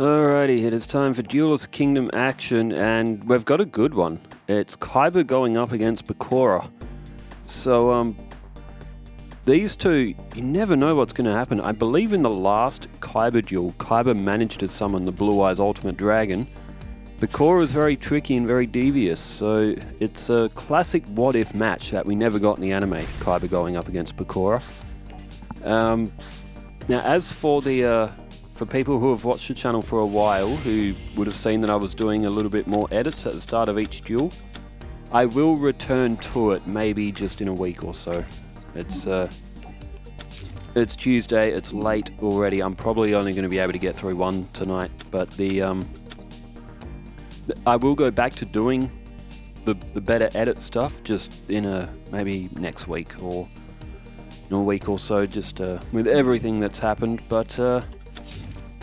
Alrighty, it is time for Duelist Kingdom action, and we've got a good one. It's Kaiba going up against Bakura. So, these two, you never know what's going to happen. I believe in the last Kaiba duel, Kaiba managed to summon the Blue Eyes Ultimate Dragon. Bakura is very tricky and very devious, so it's a classic what-if match that we never got in the anime, Kaiba going up against Bakura. Now, as for the... For people who have watched the channel for a while, who would have seen that I was doing a little bit more edits at the start of each duel, I will return to it maybe just in a week or so. It's Tuesday, it's late already. I'm probably only going to be able to get through one tonight, but I will go back to doing the better edit stuff just in maybe next week or in a week or so, just with everything that's happened. But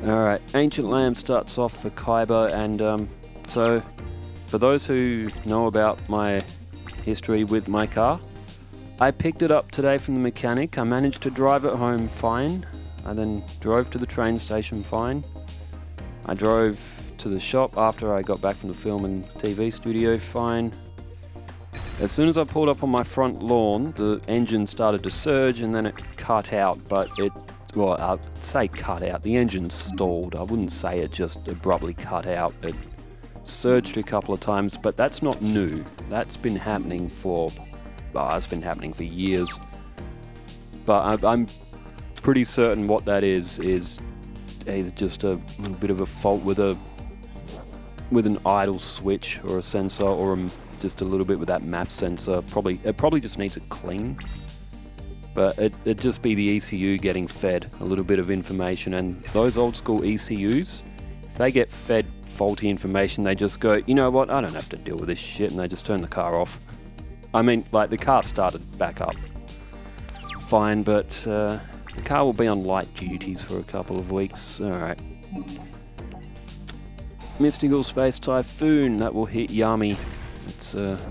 alright, Ancient Lamb starts off for Kaiba, and so for those who know about my history with my car, I picked it up today from the mechanic. I managed to drive it home fine. I then drove to the train station fine. I drove to the shop after I got back from the film and TV studio fine. As soon as I pulled up on my front lawn, the engine started to surge and then it cut out, but well, I'd say cut out. The engine stalled. I wouldn't say it just abruptly cut out. It surged a couple of times, but that's not new. That's been happening for... it's been happening for years. But I'm pretty certain what that is either just a little bit of a fault with an idle switch or a sensor, or just a little bit with that MAF sensor. It probably just needs a clean. But it'd just be the ECU getting fed a little bit of information, and those old school ECUs, if they get fed faulty information, they just go, you know what, I don't have to deal with this shit, and they just turn the car off. I mean, like, the car started back up fine, but the car will be on light duties for a couple of weeks. Alright. Mystical Space Typhoon, that will hit Yami.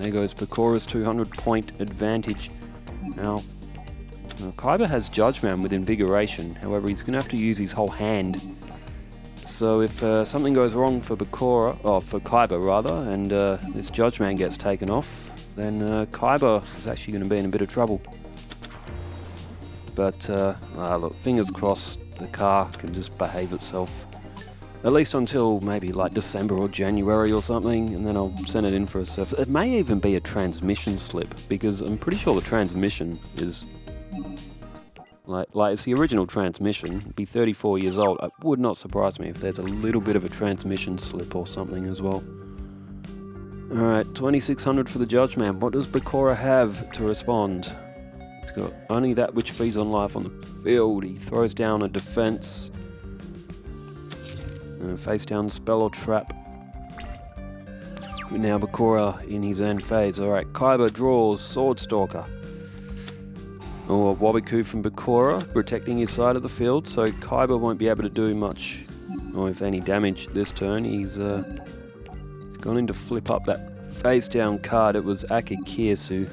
There goes Bakura's 200 point advantage. Now, Kaiba has Judgman with Invigoration, however he's going to have to use his whole hand. So if something goes wrong for Kaiba rather, and this Judgman gets taken off, then Kaiba is actually going to be in a bit of trouble. But look, fingers crossed the car can just behave itself, at least until maybe like December or January or something, and then I'll send it in for a surface. It may even be a transmission slip, because I'm pretty sure the transmission is... Like it's the original transmission. It'd be 34 years old. It would not surprise me if there's a little bit of a transmission slip or something as well. Alright, 2600 for the Judgman. What does Bakura have to respond? He's got only that which feeds on life on the field. He throws down a defense. Face down spell or trap. Now Bakura in his end phase. Alright, Kaiba draws Sword Stalker. Or a Wabiku from Bakura, protecting his side of the field, so Kaiba won't be able to do much, or if any damage this turn. He's gone in to flip up that face-down card. It was Akakirsu.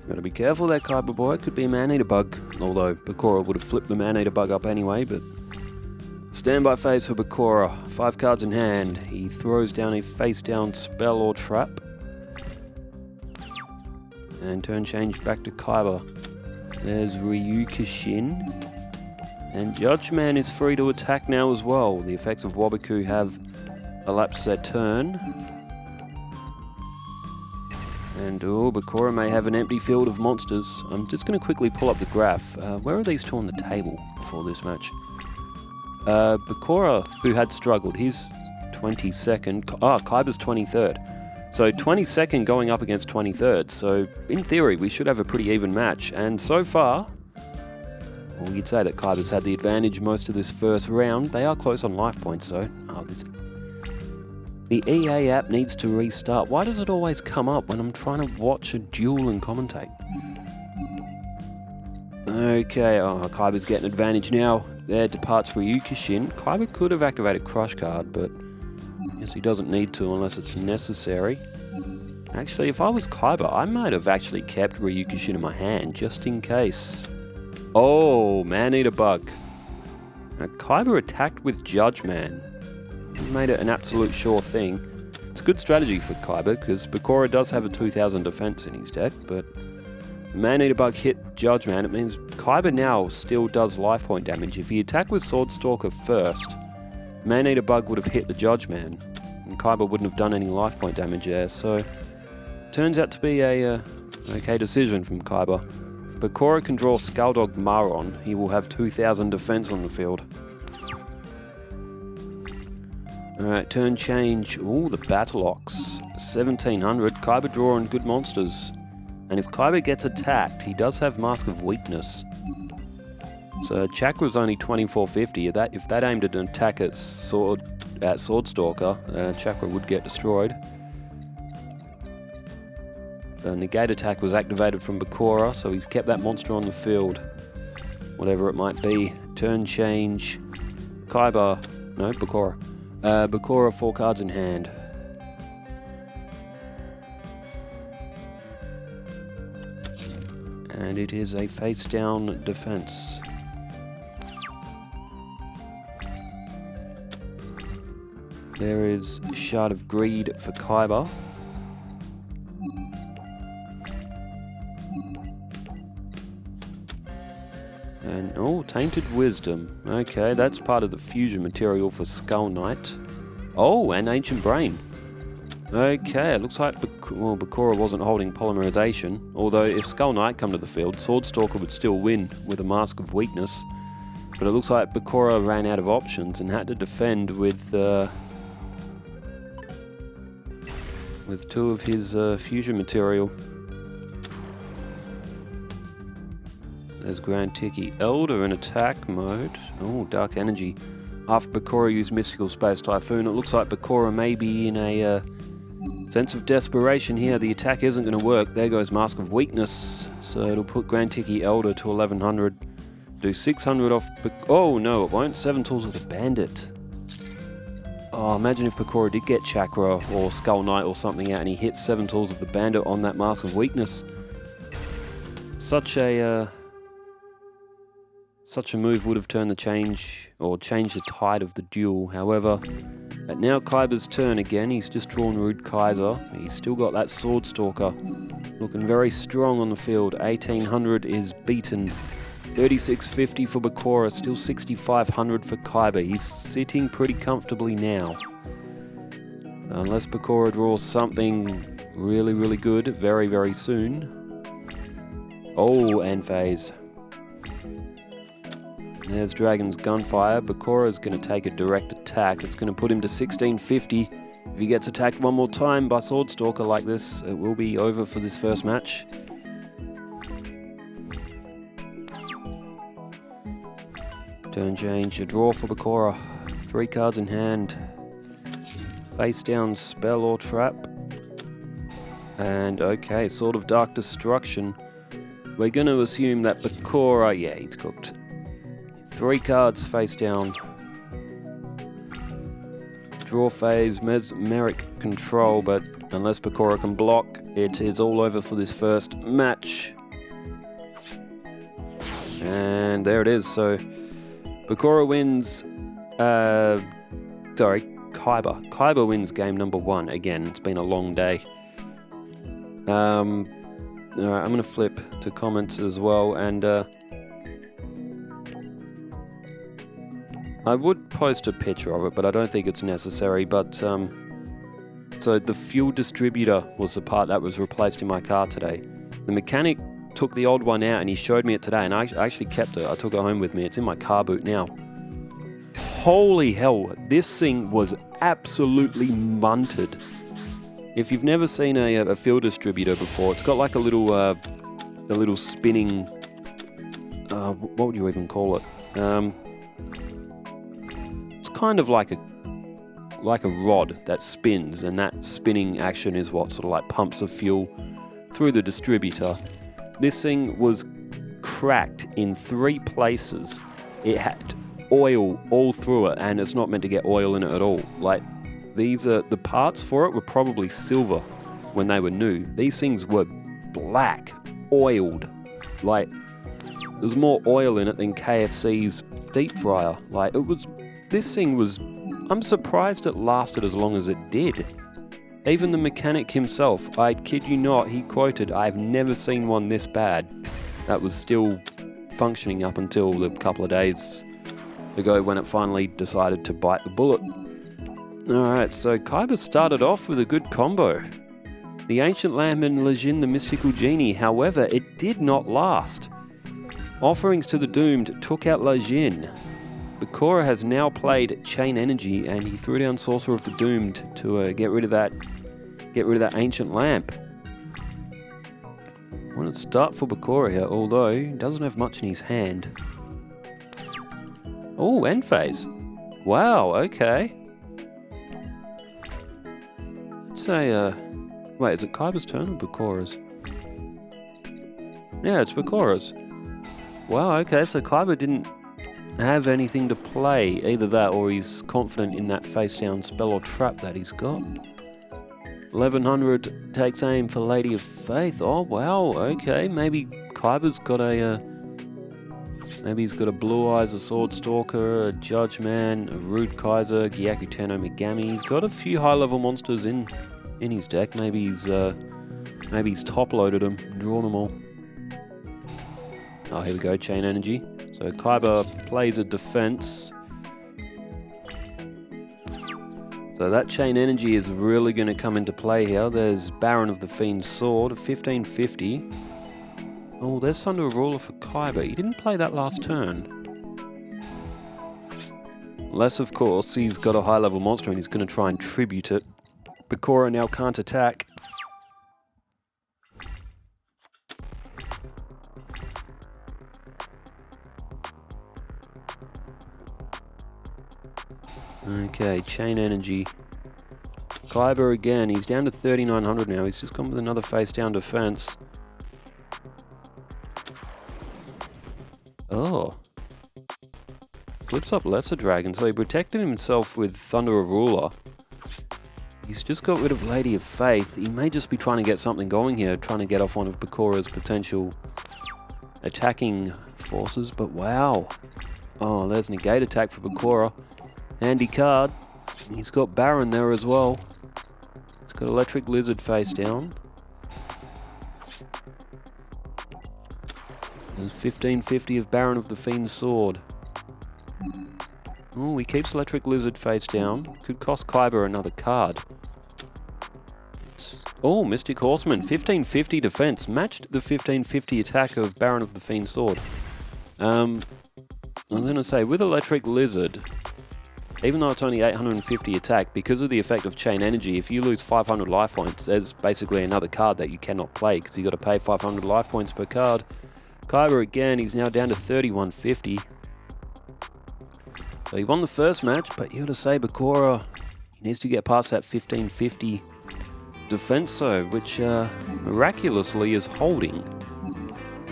Gotta be careful there, Kaiba boy. It could be a Man-Eater Bug, although Bakura would have flipped the Man-Eater Bug up anyway, but... Standby phase for Bakura. 5 cards in hand. He throws down a face-down spell or trap. And turn change back to Kaiba. There's Ryukishin. And Judgman is free to attack now as well. The effects of Wabiku have elapsed their turn. And Bakura may have an empty field of monsters. I'm just going to quickly pull up the graph. Where are these two on the table before this match? Bakura, who had struggled, he's 22nd. Kaiba's 23rd. So 22nd going up against 23rd, so in theory we should have a pretty even match, and so far, well, you'd say that Kaiba's had the advantage most of this first round. They are close on life points though. The EA app needs to restart. Why does it always come up when I'm trying to watch a duel and commentate? Okay, Kaiba's getting advantage now. There departs Ryukishin. Kaiba could have activated Crush card, but I guess he doesn't need to unless it's necessary. Actually, if I was Kaiba, I might have actually kept Ryukishin in my hand, just in case. Oh, Man-Eater Bug. Now, Kaiba attacked with Judge Man. He made it an absolute sure thing. It's a good strategy for Kaiba, because Bakura does have a 2000 defense in his deck, but Man-Eater Bug hit Judge Man. It means Kaiba now still does life point damage. If he attacked with Sword Stalker first, Man-Eater Bug would have hit the Judge Man, and Kaiba wouldn't have done any life point damage there, so turns out to be a okay decision from Kaiba. If Bakura can draw Skulldog Maron, he will have 2000 defense on the field. Alright, turn change. Ooh, the Battle Ox. 1700. Kaiba drawing good monsters. And if Kaiba gets attacked, he does have Mask of Weakness. So Chakra's only 2450. If that aimed at an attack at Swordstalker, Chakra would get destroyed. The negate attack was activated from Bakura, so he's kept that monster on the field. Whatever it might be. Turn change. Kaiba. No, Bakura. Bakura, 4 cards in hand. And it is a face-down defense. There is Shard of Greed for Kaiba. And, oh, Tainted Wisdom. Okay, that's part of the fusion material for Skull Knight. Oh, and Ancient Brain. Okay, it looks like Bakura wasn't holding Polymerization, although if Skull Knight come to the field, Swordstalker would still win with a Mask of Weakness. But it looks like Bakura ran out of options and had to defend with 2 of his fusion material. There's Grand Tiki Elder in attack mode. Oh, Dark Energy. After Bakura used Mystical Space Typhoon, it looks like Bakura may be in a sense of desperation here. The attack isn't going to work. There goes Mask of Weakness. So it'll put Grand Tiki Elder to 1100. Do 600 off... Oh, no, it won't. 7 Tools of the Bandit. Oh, imagine if Bakura did get Chakra or Skull Knight or something out and he hits 7 Tools of the Bandit on that Mask of Weakness. Such a move would have turned the changed the tide of the duel. However, at now Kaiba's turn again. He's just drawn Rude Kaiser. He's still got that Swordstalker. Looking very strong on the field. 1800 is beaten. 3650 for Bakura. Still 6500 for Kaiba. He's sitting pretty comfortably now. Unless Bakura draws something really, really good very, very soon. Oh, and phase. There's Dragon's Gunfire. Bakura is going to take a direct attack. It's going to put him to 1650. If he gets attacked one more time by Swordstalker like this, it will be over for this first match. Turn change. A draw for Bakura. 3 cards in hand. Face down spell or trap. And okay, Sword of Dark Destruction. We're going to assume that Bakura... Yeah, he's cooked. 3 cards face down. Draw phase, Mesmeric Control, but unless Bakura can block, it is all over for this first match. And there it is. So Bakura wins. Kaiba. Kaiba wins game number 1. Again, it's been a long day. Alright, I'm going to flip to comments as well, and I would post a picture of it, but I don't think it's necessary. But so the fuel distributor was the part that was replaced in my car today. The mechanic took the old one out and he showed me it today, and I actually kept it. I took it home with me. It's in my car boot now. Holy hell, this thing was absolutely munted. If you've never seen a fuel distributor before, it's got like a little spinning. What would you even call it? It's kind of like a rod that spins, and that spinning action is what sort of like pumps the fuel through the distributor. This thing was cracked in 3 places. It had oil all through it, and it's not meant to get oil in it at all. Like, the parts for it were probably silver when they were new. These things were black, oiled. Like, there's more oil in it than KFC's deep fryer. Like, this thing was, I'm surprised it lasted as long as it did. Even the mechanic himself, I kid you not, he quoted, "I've never seen one this bad." That was still functioning up until a couple of days ago when it finally decided to bite the bullet. Alright, so Kaiba started off with a good combo. The Ancient Lamp and Lejin the Mystical Genie, however, it did not last. Offerings to the Doomed took out Lejin. Bakura has now played Chain Energy and he threw down Sorcerer of the Doomed to get rid of that Ancient Lamp. I want to start for Bakura here, although he doesn't have much in his hand. Oh, end phase. Wow, okay. Let's say, wait, is it Kaiba's turn or Bakura's? Yeah, it's Bakura's. Wow, okay, so Kaiba didn't have anything to play. Either that or he's confident in that face-down spell or trap that he's got. 1100 takes aim for Lady of Faith. Oh, wow, okay, maybe Kaiba's got a... maybe he's got a Blue Eyes, a Sword Stalker, a Judge Man, a Rude Kaiser, Gyakuteno Megami. He's got a few high-level monsters in his deck. Maybe he's top-loaded them, drawn them all. Oh, here we go, Chain Energy. So Kaiba plays a defense. So that Chain Energy is really going to come into play here. There's Baron of the Fiend's Sword, 1550. Oh, there's Thunder of Ruler for Kaiba. He didn't play that last turn. Unless, of course, he's got a high-level monster and he's going to try and tribute it. Bakura now can't attack. Okay, Chain Energy. Kaiba again, he's down to 3900 now. He's just gone with another face-down defense. Oh. Flips up Lesser Dragon, so he protected himself with Thunder of Ruler. He's just got rid of Lady of Faith. He may just be trying to get something going here, trying to get off one of Bakura's potential attacking forces, but wow. Oh, there's Negate Attack for Bakura. Handy card. He's got Baron there as well. He's got Electric Lizard face down. There's 1550 of Baron of the Fiend's Sword. Oh, he keeps Electric Lizard face down. Could cost Kaiba another card. Oh, Mystic Horseman, 1550 defense. Matched the 1550 attack of Baron of the Fiend's Sword. I was going to say, with Electric Lizard, even though it's only 850 attack, because of the effect of Chain Energy, if you lose 500 life points, there's basically another card that you cannot play, because you've got to pay 500 life points per card. Kaiba again, he's now down to 3150. So he won the first match, but you got to say Bakura, he needs to get past that 1550 defense though, which miraculously is holding.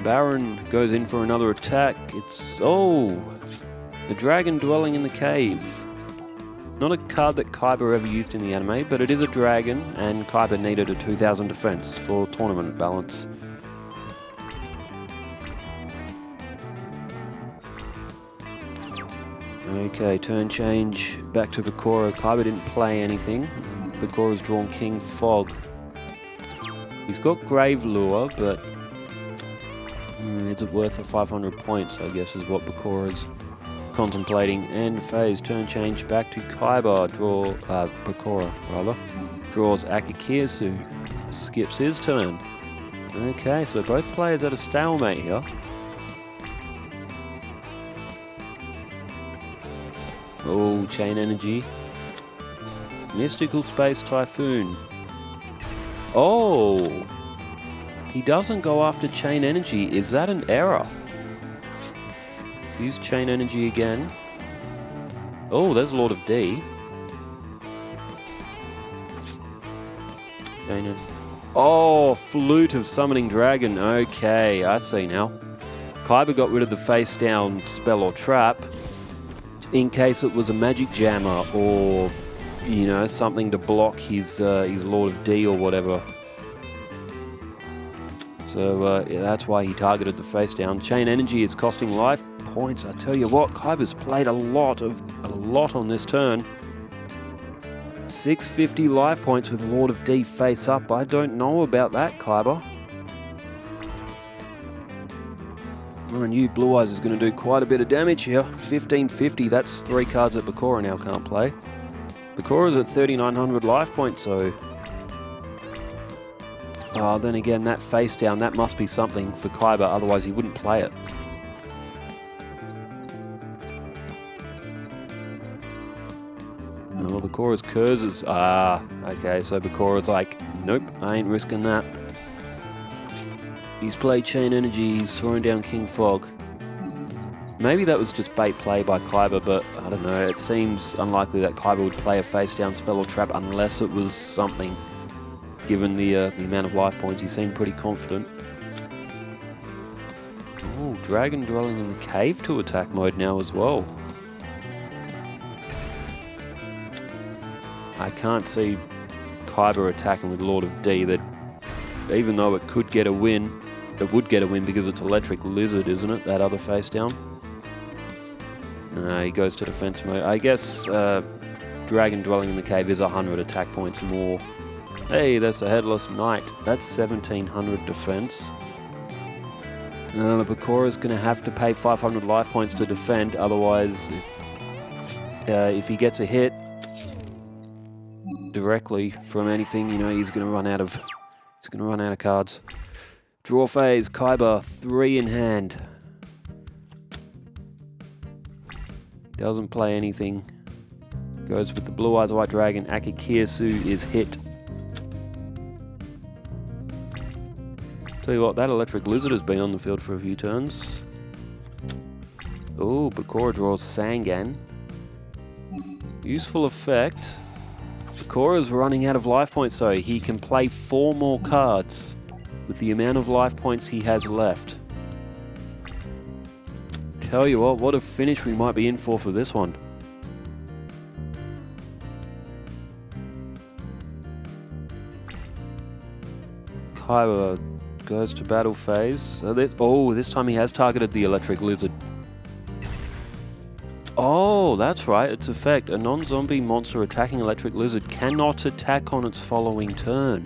Baron goes in for another attack. It's, oh, the dragon dwelling in the cave. Not a card that Kaiba ever used in the anime, but it is a dragon, and Kaiba needed a 2000 defense for tournament balance. Okay, turn change, back to Bakura. Kaiba didn't play anything. Bakura's drawn King Fog. He's got Grave Lure, but is it worth the 500 points, I guess, is what Bakura's contemplating. End phase, turn change, back to Kaiba. Bakura, rather. Draws Akakiyasu. Skips his turn. Okay, so both players at a stalemate here. Oh, Chain Energy. Mystical Space Typhoon. Oh! He doesn't go after Chain Energy. Is that an error? Use Chain Energy again. Oh, there's Lord of D. Oh, Flute of Summoning Dragon. Okay, I see now. Kaiba got rid of the face down spell or trap in case it was a magic jammer or, you know, something to block his Lord of D or whatever. So yeah, that's why he targeted the face down. Chain Energy is costing life points. I tell you what, Kaiba's played a lot on this turn. 650 life points with Lord of D face up. I don't know about that, Kaiba. Mind you, Blue Eyes is going to do quite a bit of damage here. 1550, that's 3 cards that Bakura now can't play. Bakura's at 3900 life points, so... Oh, then again, that face down, that must be something for Kaiba, otherwise he wouldn't play it. Oh, Bakura's curses. Ah, okay, so Bakura's like, nope, I ain't risking that. He's played Chain Energy, he's throwing down King Fog. Maybe that was just bait play by Kaiba, but I don't know, it seems unlikely that Kaiba would play a face down spell or trap unless it was something. Given the amount of life points, he seemed pretty confident. Oh, Dragon Dwelling in the Cave to attack mode now as well. I can't see Kaiba attacking with Lord of D. That even though it could get a win, it would get a win because it's Electric Lizard, isn't it? That other face down. He goes to defense mode. I guess Dragon Dwelling in the Cave is 100 attack points more. Hey, that's a Headless Knight. That's 1700 defense. Bakura's going to have to pay 500 life points to defend. Otherwise, if he gets a hit directly from anything, you know, he's going to run out of cards. Draw phase. Kaiba 3 in hand. Doesn't play anything. Goes with the Blue Eyes White Dragon. Akikirsu is hit. Tell you what, that Electric Lizard has been on the field for a few turns. Oh, Bakura draws Sangan. Useful effect. Bakura's running out of life points, so he can play 4 more cards with the amount of life points he has left. Tell you what a finish we might be in for this one. Kaiba goes to battle phase. So this time he has targeted the Electric Lizard. Oh, that's right, its effect. A non-zombie monster attacking Electric Lizard cannot attack on its following turn.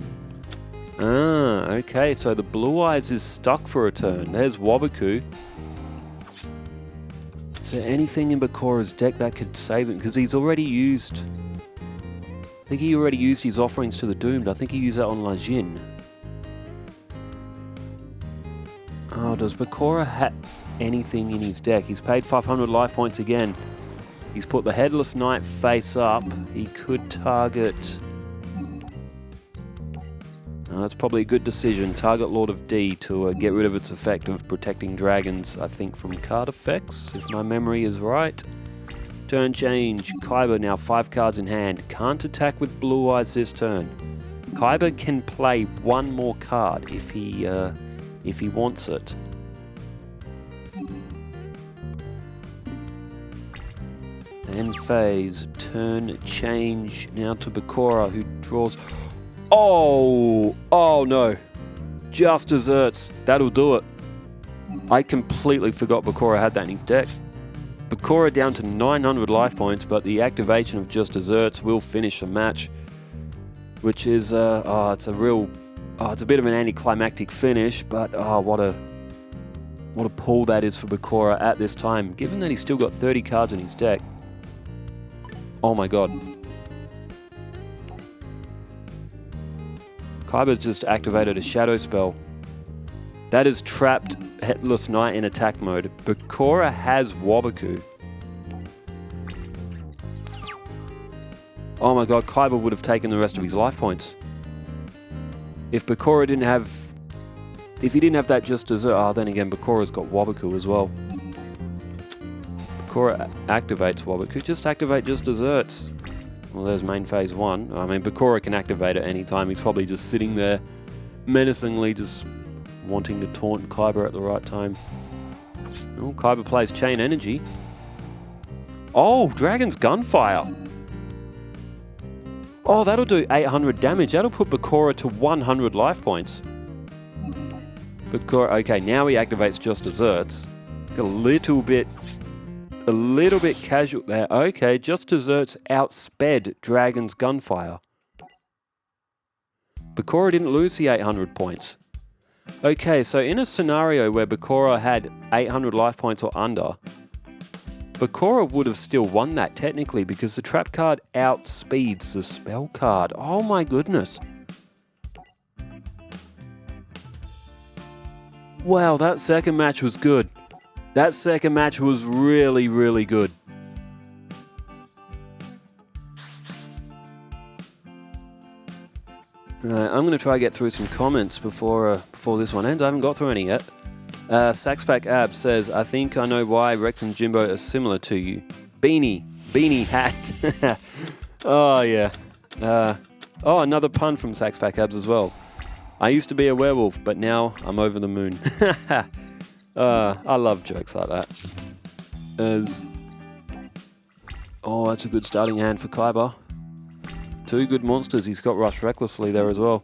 Ah, okay, so the Blue Eyes is stuck for a turn. There's Waboku. Is there anything in Bakura's deck that could save him? Because he's already used... I think he already used his offerings to the Doomed. I think he used that on Lajin. Oh, does Bakura have anything in his deck? He's paid 500 life points again. He's put the Headless Knight face up. He could target... that's probably a good decision. Target Lord of D to get rid of its effect of protecting dragons, I think, from card effects, if my memory is right. Turn change. Kaiba now 5 cards in hand. Can't attack with Blue Eyes this turn. Kaiba can play 1 more card if he wants it. End phase. Turn change now to Bakura, who draws... Oh no. Just Desserts. That'll do it. I completely forgot Bakura had that in his deck. Bakura down to 900 life points, but the activation of Just Desserts will finish the match. Which is, it's a bit of an anticlimactic finish, but what a pull that is for Bakura at this time, given that he's still got 30 cards in his deck. Oh my god. Kaiba's just activated a shadow spell. That has trapped Headless Knight in attack mode. Bakura has Waboku. Oh my god, Kaiba would have taken the rest of his life points. If Bakura didn't have... If he didn't have that Just Dessert... then again, Bakura's got Waboku as well. Bakura activates Waboku. Just activate Just Desserts. Well, there's main phase 1. I mean, Bakura can activate at any time. He's probably just sitting there menacingly, just wanting to taunt Kaiba at the right time. Oh, Kaiba plays Chain Energy. Oh, Dragon's Gunfire. Oh, that'll do 800 damage. That'll put Bakura to 100 life points. Bakura, okay, now he activates Just Desserts. a little bit casual there. Okay, Just Desserts outsped Dragon's Gunfire. Bakura didn't lose the 800 points. Okay, so in a scenario where Bakura had 800 life points or under, Bakura would have still won that technically because the trap card outspeeds the spell card. Oh my goodness. Wow, that second match was good. That second match was really, really good. I'm going to try to get through some comments before this one ends. I haven't got through any yet. Saxpack Ab says, I think I know why Rex and Jimbo are similar to you. Beanie hat. Oh, yeah. Another pun from Saxpack Abs as well. I used to be a werewolf, but now I'm over the moon. I love jokes like that. That's a good starting hand for Kaiba. 2 good monsters. He's got Rush Recklessly there as well.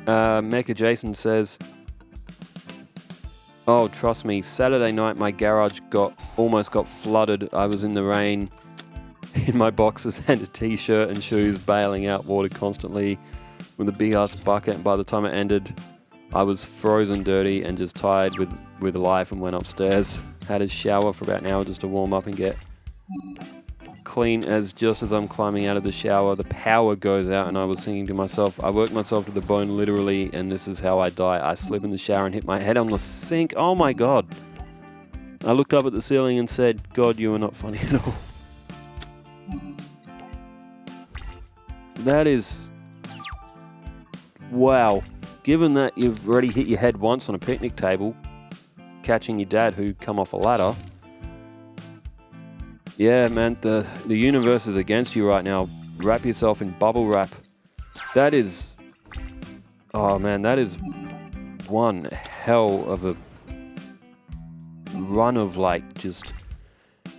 Mecha Jason says, oh, trust me, Saturday night my garage almost got flooded. I was in the rain, in my boxers and a t-shirt and shoes, bailing out water constantly with a big ass bucket, and by the time it ended, I was frozen dirty and just tired with life and went upstairs. Had a shower for about an hour just to warm up and get clean. Just as I'm climbing out of the shower, the power goes out and I was thinking to myself, I worked myself to the bone literally, and this is how I die. I slip in the shower and hit my head on the sink. Oh my God. I looked up at the ceiling and said, God, you are not funny at all. That is... wow. Given that you've already hit your head once on a picnic table, catching your dad who come off a ladder. Yeah, man, the universe is against you right now. Wrap yourself in bubble wrap. That is... oh man, that is one hell of a run of just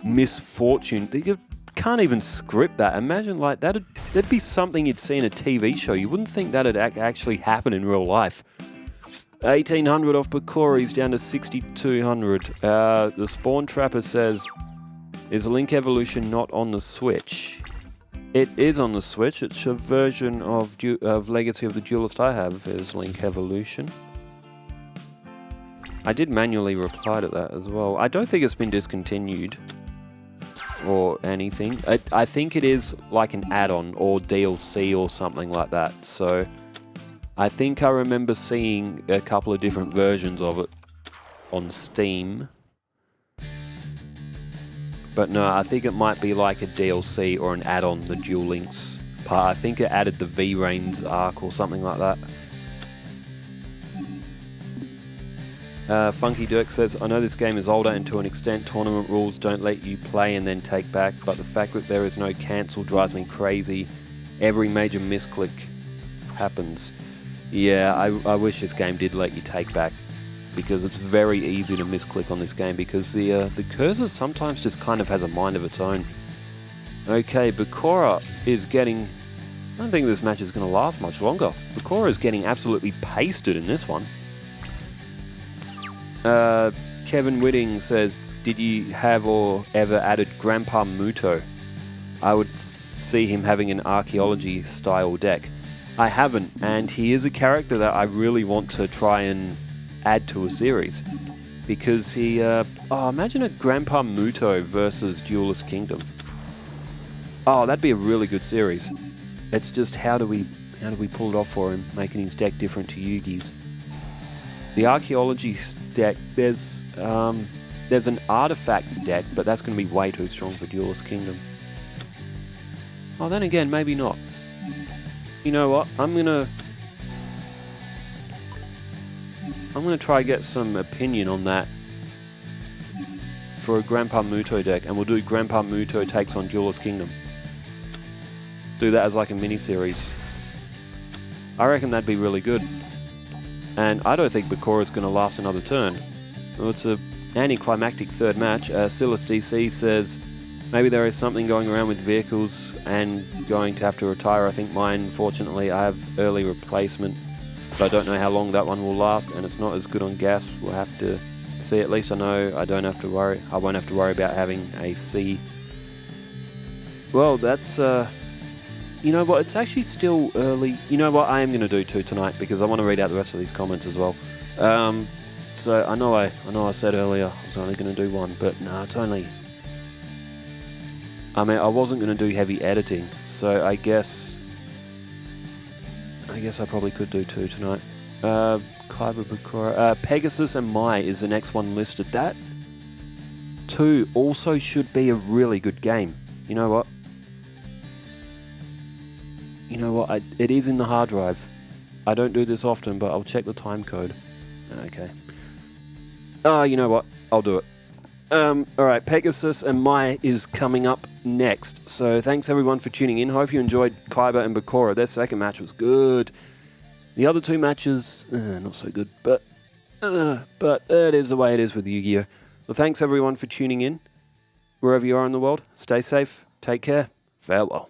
misfortune. You can't even script that. Imagine that'd be something you'd see in a TV show. You wouldn't think that'd actually happen in real life. 1800 off Bakura, he's down to 6200. The Spawn Trapper says, is Link Evolution not on the Switch? It is on the Switch. It's a version of Legacy of the Duelist I have is Link Evolution. I did manually reply to that as well. I don't think it's been discontinued or anything. I think it is like an add-on or DLC or something like that. So I think I remember seeing a couple of different versions of it on Steam. But no, I think it might be like a DLC or an add-on, the Duel Links part. I think it added the V-Rains arc or something like that. Funky Dirk says, I know this game is older and to an extent tournament rules don't let you play and then take back, but the fact that there is no cancel drives me crazy. Every major misclick happens. Yeah, I wish this game did let you take back, because it's very easy to misclick on this game because the cursor sometimes just kind of has a mind of its own. Okay, Bakura is getting... I don't think this match is going to last much longer. Bakura is getting absolutely pasted in this one. Kevin Whitting says, did you have or ever added Grandpa Muto? I would see him having an archaeology style deck. I haven't, and he is a character that I really want to try and add to a series. Because he, imagine a Grandpa Muto versus Duelist Kingdom. Oh, that'd be a really good series. It's just how do we pull it off for him, making his deck different to Yugi's. The archaeology deck, there's an artifact deck, but that's going to be way too strong for Duelist Kingdom. Oh, then again, maybe not. You know what? I'm gonna try get some opinion on that for a Grandpa Muto deck, and we'll do Grandpa Muto takes on Duelist Kingdom. Do that as like a mini-series. I reckon that'd be really good. And I don't think Bakura's going to last another turn. Well, it's an anticlimactic third match. Silas DC says, maybe there is something going around with vehicles and going to have to retire. I think mine, fortunately, I have early replacement. but I don't know how long that one will last, and it's not as good on gas. We'll have to see. At least I know I don't have to worry. I won't have to worry about having a C. Well, that's you know what? It's actually still early. You know what? I am going to do 2 tonight because I want to read out the rest of these comments as well. So I know I said earlier I was only going to do 1, but no, it's only. I mean, I wasn't going to do heavy editing, so I guess I probably could do 2 tonight. Kaiba, Bakura, Pegasus and Mai is the next one listed. That 2 also should be a really good game. You know what? It is in the hard drive. I don't do this often, but I'll check the time code. Okay. You know what? I'll do it. Alright, Pegasus and Mai is coming up next. So thanks everyone for tuning in. Hope you enjoyed Kaiba and Bakura. Their second match was good. The other 2 matches, not so good. But it is the way it is with Yu-Gi-Oh! Well, thanks everyone for tuning in. Wherever you are in the world, stay safe, take care, farewell.